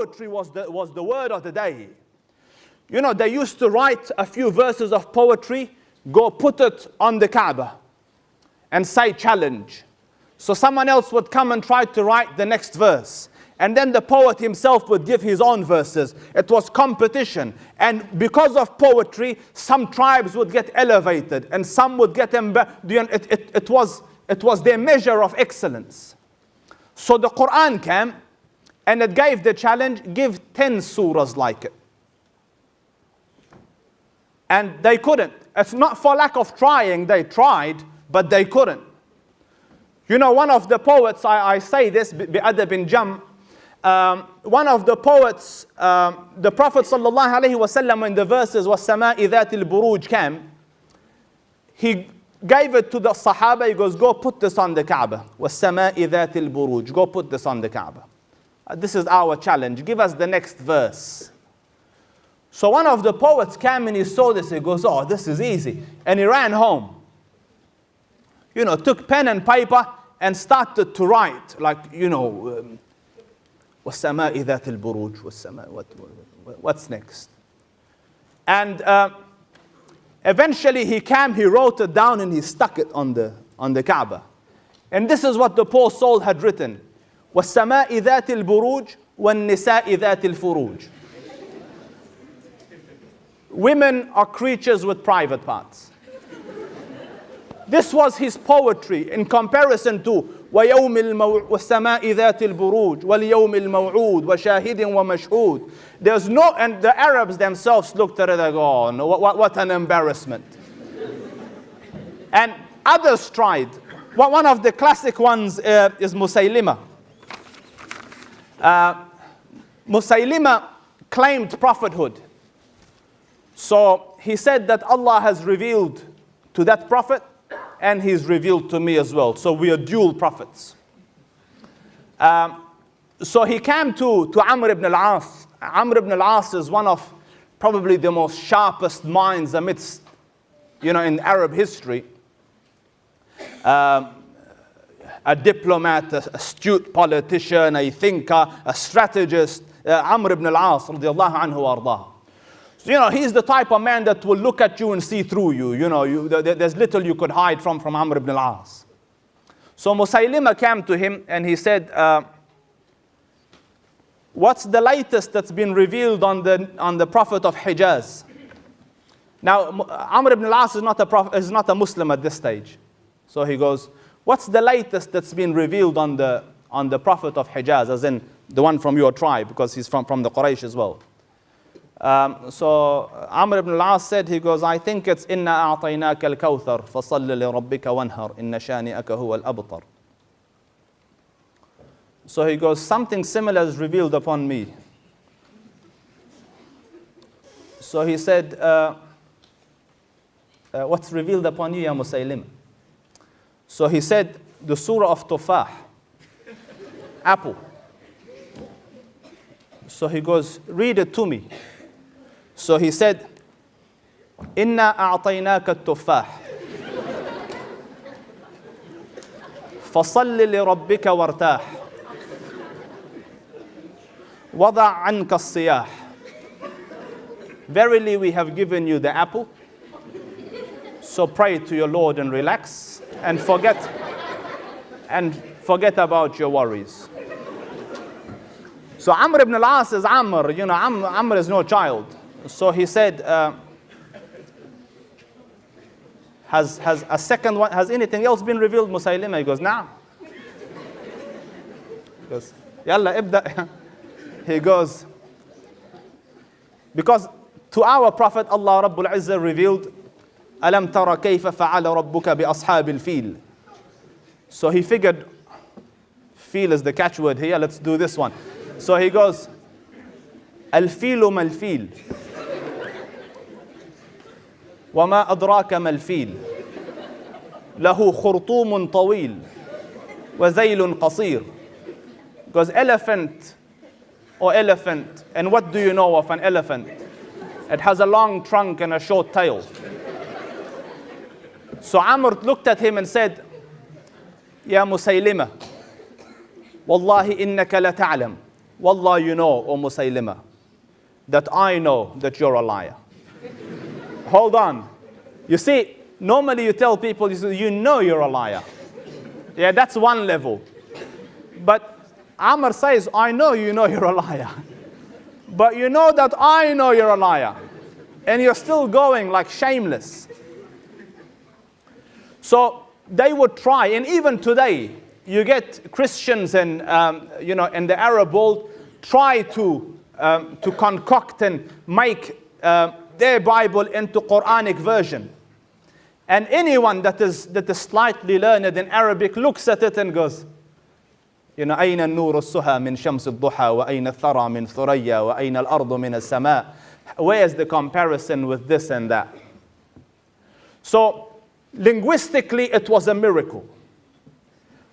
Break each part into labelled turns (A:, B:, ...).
A: poetry was the word of the day. You know, they used to write a few verses of poetry, go put it on the Kaaba, and say challenge. So someone else would come and try to write the next verse. And then the poet himself would give his own verses. It was competition. And because of poetry, some tribes would get elevated and some would get it was their measure of excellence. So the Quran came and it gave the challenge, give 10 surahs like it. And they couldn't. It's not for lack of trying, they tried, but they couldn't. You know, one of the poets, I say this, بِأَدَبٍ جَمْ, one of the poets, the Prophet ﷺ, when the verses وَالسَّمَاءِ ذَاتِ الْبُرُوجِ came, he gave it to the Sahaba. He goes, go put this on the Kaaba. وَالسَّمَاءِ ذَاتِ الْبُرُوجِ, go put this on the Kaaba. This is our challenge. Give us the next verse. So one of the poets came and he saw this. He goes, oh, this is easy. And he ran home. You know, took pen and paper and started to write, like, you know, وَالسَّمَاءِ ذَاتِ الْبُرُوجِ, what's next? And eventually he came, he wrote it down and he stuck it on the Kaaba. And this is what the poor soul had written. وَالسَّمَاءِ ذَاتِ الْبُرُوجِ وَالنِّسَاءِ ذَاتِ الْفُرُوجِ. Women are creatures with private parts. This was his poetry in comparison to وَيَوْمِ وَالسَّمَاءِ ذَاتِ الْبُرُوجِ وَالْيَوْمِ الْمَوْعُودِ وَشَاهِدٍ وَمَشْهُودٍ. There's no, and the Arabs themselves looked at it and go, oh, no, what an embarrassment. And others tried. One of the classic ones is Musaylima. Musaylima claimed prophethood. So he said that Allah has revealed to that prophet and he's revealed to me as well. So we are dual prophets. So he came to Amr ibn al-As. Amr ibn al-As is one of probably the most sharpest minds amidst, you know, in Arab history. A diplomat, an astute politician, a thinker, a strategist. Amr ibn al-As, radiallahu anhu wa ardah. You know, he's the type of man that will look at you and see through you. You know, there's little you could hide from Amr ibn al-As. So Musaylima came to him and he said, what's the latest that's been revealed on the Prophet of Hijaz? Now, Amr ibn al-As is not a Muslim at this stage. So he goes, what's the latest that's been revealed on the Prophet of Hijaz, as in the one from your tribe, because he's from the Quraysh as well. So Amr ibn al-As said, he goes, I think it's إِنَّا أَعْطَيْنَاكَ الْكَوْثَرَ فَصَلِّ لِرَبِّكَ وَانْهَرْ إِنَّ شَانِئَكَ هُوَ الْأَبْطَرُ. So he goes, something similar is revealed upon me. So he said, what's revealed upon you, Ya Musaylim? So he said, the surah of Tufah, apple. So he goes, read it to me. So he said, إِنَّا أَعْطَيْنَاكَ التُّفَّاحِ فَصَلِّ لِرَبِّكَ وَارْتَاحِ وَضَعْ عَنْكَ الصِّيَاحِ. Verily we have given you the apple, so pray to your Lord and relax and forget about your worries. So Amr ibn al-As is Amr, you know, Amr is no child. So he said, has a second one, has anything else been revealed, Musaylima? He goes, nah. He goes, Yalla, ibda. He goes, because to our Prophet, Allah Rabbul Izzah revealed, Alam tara kayfa fa'ala rabbuka bi ashabil fil. So he figured, feel is the catchword here, let's do this one. So he goes, Al-filu mal-fil. وَمَا أَدْرَاكَ مَا-الْفِيلُ لَهُ خُرْطُومٌ طَوِيلٌ وَذَيْلٌ قَصِيرٌ. Because elephant, and what do you know of an elephant? It has a long trunk and a short tail. So Amr looked at him and said, Ya Musaylima, Wallahi innaka la ta'lam Wallah, you know, O Musaylima, that I know that you're a liar. Hold on. You see, normally you tell people, you know you're a liar. Yeah, that's one level. But Amr says, I know you know you're a liar. But you know that I know you're a liar. And you're still going like shameless. So they would try, and even today, you get Christians and in the Arab world try to concoct and make their Bible into Quranic version. And anyone that is slightly learned in Arabic looks at it and goes, أين النور السها من شمس الضحى وأين الثرى من ثريا وأين الأرض من السماء. Where's the comparison with this and that? So linguistically it was a miracle.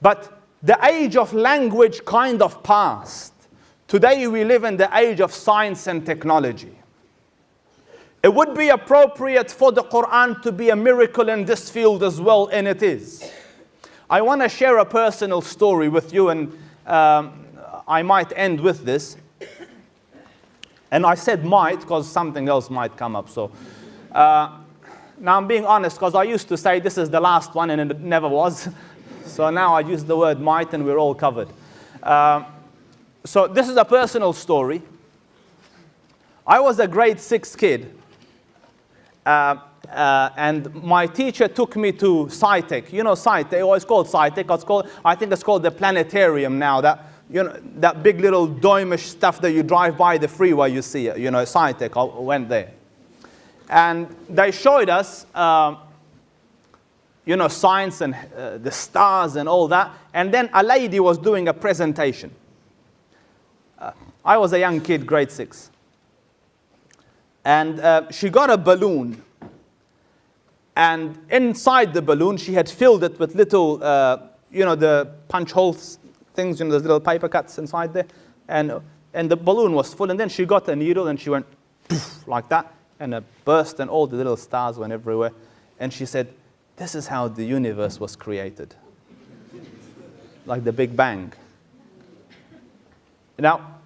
A: But the age of language kind of passed. Today we live in the age of science and technology. It would be appropriate for the Quran to be a miracle in this field as well, and it is. I want to share a personal story with you, and I might end with this. And I said might because something else might come up. So now I'm being honest, because I used to say this is the last one, and it never was. So now I use the word might, and we're all covered. So this is a personal story. I was a grade 6 kid. And my teacher took me to SciTech. You know SciTech, or it's called SciTech. I think it's called the planetarium now. That big little dome-ish stuff that you drive by the freeway, you see it. SciTech. I went there, and they showed us, science and the stars and all that. And then a lady was doing a presentation. I was a young kid, grade 6. And she got a balloon. And inside the balloon, she had filled it with little, the punch holes things, those little paper cuts inside there. And the balloon was full. And then she got a needle and she went poof, like that. And it burst and all the little stars went everywhere. And she said, this is how the universe was created. Like the Big Bang. Now,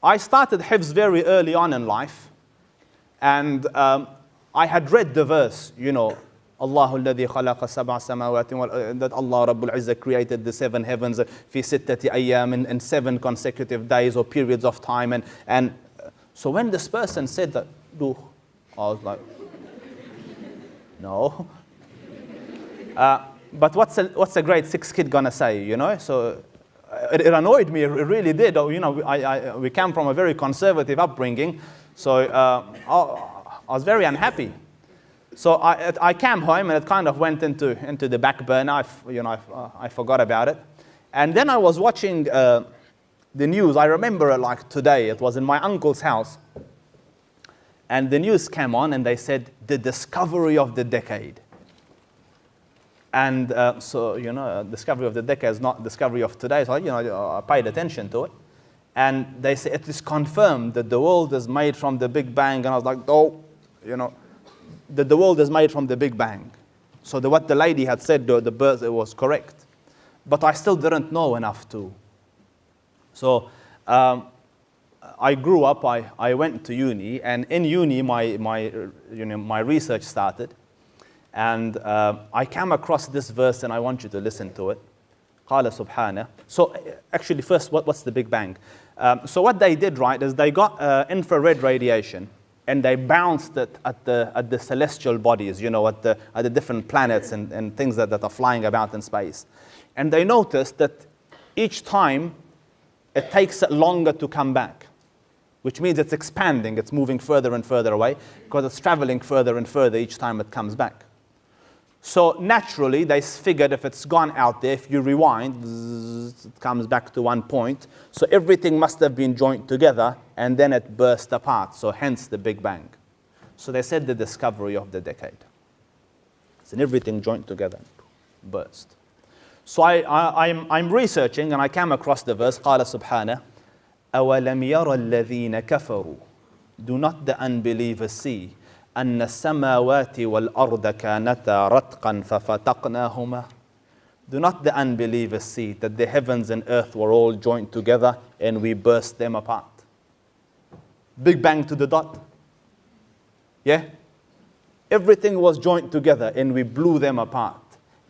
A: I started Hifz very early on in life. And I had read the verse, الله الذي خلق سبع سماوات, that Allah Rabbul Izzah created the 7 heavens في ستة أيام in 7 consecutive days or periods of time. And so when this person said that, I was like, no. But what's a grade 6 kid gonna say, So it annoyed me, it really did. We came from a very conservative upbringing. So I was very unhappy. So I came home and it kind of went into the back burner. I forgot about it. And then I was watching the news. I remember it like today. It was in my uncle's house. And the news came on and they said, the discovery of the decade. And discovery of the decade is not discovery of today. So, I paid attention to it. And they say it is confirmed that the world is made from the Big Bang. And I was like, that the world is made from the Big Bang. So what the lady had said, the birth, it was correct. But I still didn't know enough to. So I grew up, I went to uni, and in uni my research started. And I came across this verse, and I want you to listen to it. قال سبحانه. So actually first, what's the Big Bang? So what they did, right, is they got infrared radiation and they bounced it at the celestial bodies, at the different planets and things that are flying about in space. And they noticed that each time it takes it longer to come back, which means it's expanding, it's moving further and further away because it's traveling further and further each time it comes back. So naturally, they figured if it's gone out there, if you rewind, it comes back to one point. So everything must have been joined together, and then it burst apart. So hence the Big Bang. So they said the discovery of the decade. So everything joined together, burst. So I'm researching, and I came across the verse, قال سبحانه, أَوَلَمْ يَرَ الَّذِينَ كَفَرُوا. Do not the unbelievers see أن السماوات والأرض كانتا رتقا ففتقناهما. Do not the unbelievers see that the heavens and earth were all joined together and we burst them apart? Big bang to the dot. Yeah? Everything was joined together and we blew them apart.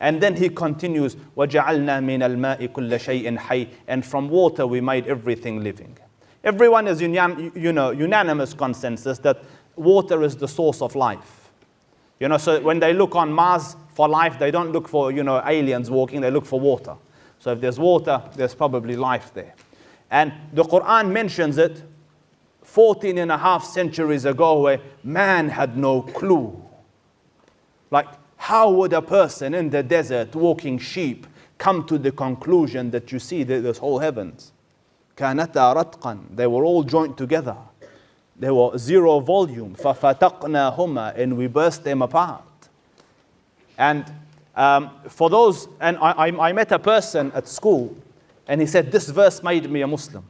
A: And then he continues, وَجَعَلْنَا مِنَ الْمَاءِ كُلَّ شَيْءٍ حَيٍّ, and from water we made everything living. Everyone is unanimous consensus that water is the source of life. So when they look on Mars for life, they don't look for aliens walking, they look for water. So if there's water, there's probably life there. And the Quran mentions it 14 and a half centuries ago, where man had no clue. Like, how would a person in the desert walking sheep come to the conclusion that you see this whole heavens? كَانَتَا رَتْقًا, they were all joined together. They were zero volume. فَفَتَقْنَاهُمَا, and we burst them apart. And for those, and I met a person at school, and he said, this verse made me a Muslim.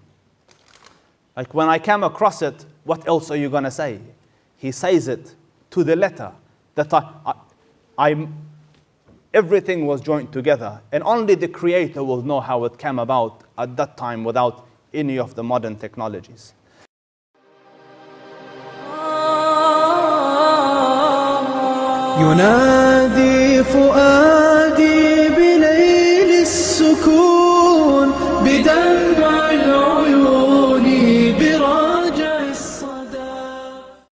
A: Like, when I came across it, what else are you going to say? He says it to the letter, that everything was joined together, and only the Creator will know how it came about at that time without any of the modern technologies.
B: ينادي